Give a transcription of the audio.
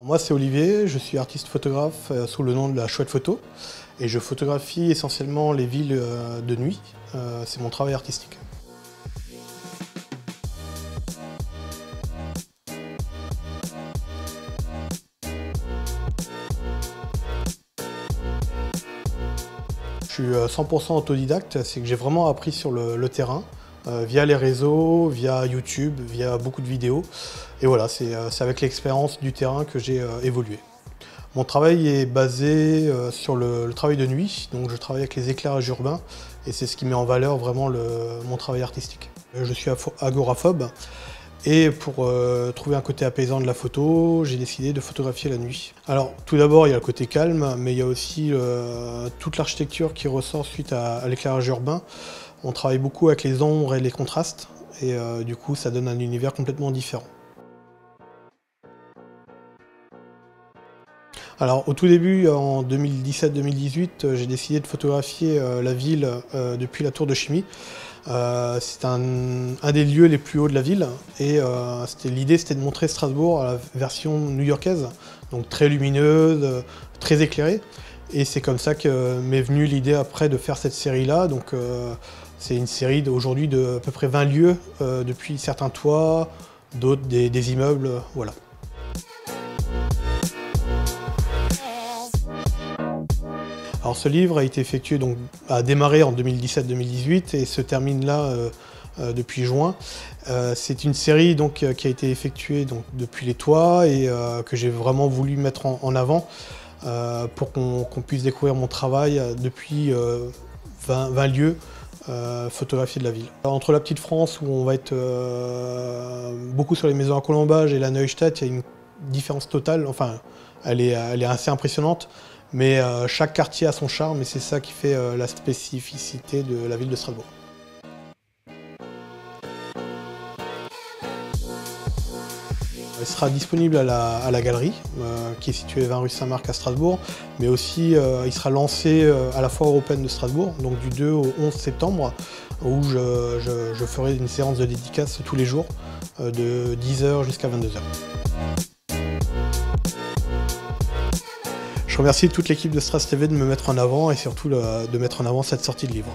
Moi c'est Olivier, je suis artiste photographe sous le nom de la Chouette Photo et je photographie essentiellement les villes de nuit, c'est mon travail artistique. Je suis 100% autodidacte, c'est que j'ai vraiment appris sur le terrain, via les réseaux, via YouTube, via beaucoup de vidéos. Et voilà, c'est avec l'expérience du terrain que j'ai évolué. Mon travail est basé sur le travail de nuit, donc je travaille avec les éclairages urbains et c'est ce qui met en valeur vraiment mon travail artistique. Je suis agoraphobe et pour trouver un côté apaisant de la photo, j'ai décidé de photographier la nuit. Alors tout d'abord il y a le côté calme, mais il y a aussi toute l'architecture qui ressort suite à l'éclairage urbain. On travaille beaucoup avec les ombres et les contrastes et du coup ça donne un univers complètement différent. Alors au tout début, en 2017-2018, j'ai décidé de photographier la ville depuis la tour de Chimie. C'est un des lieux les plus hauts de la ville et l'idée c'était de montrer Strasbourg à la version new-yorkaise, donc très lumineuse, très éclairée. Et c'est comme ça que m'est venue l'idée après de faire cette série-là. Donc c'est une série aujourd'hui de à peu près 20 lieux, depuis certains toits, d'autres des immeubles, voilà. Alors ce livre a été effectué, a démarré en 2017-2018 et se termine là depuis juin. C'est une série qui a été effectuée depuis les toits et que j'ai vraiment voulu mettre en avant pour qu'on puisse découvrir mon travail depuis 20 lieux photographiés de la ville. Alors, entre la petite France où on va être beaucoup sur les maisons à colombage et la Neustadt, il y a une différence totale, enfin elle est assez impressionnante. Mais chaque quartier a son charme et c'est ça qui fait la spécificité de la ville de Strasbourg. Il sera disponible à la galerie, qui est située 20 rue Saint-Marc à Strasbourg, mais aussi il sera lancé à la Foire européenne de Strasbourg, donc du 2 au 11 septembre, où je ferai une séance de dédicaces tous les jours, de 10 h jusqu'à 22 h. Je remercie toute l'équipe de Stras TV de me mettre en avant et surtout de mettre en avant cette sortie de livre.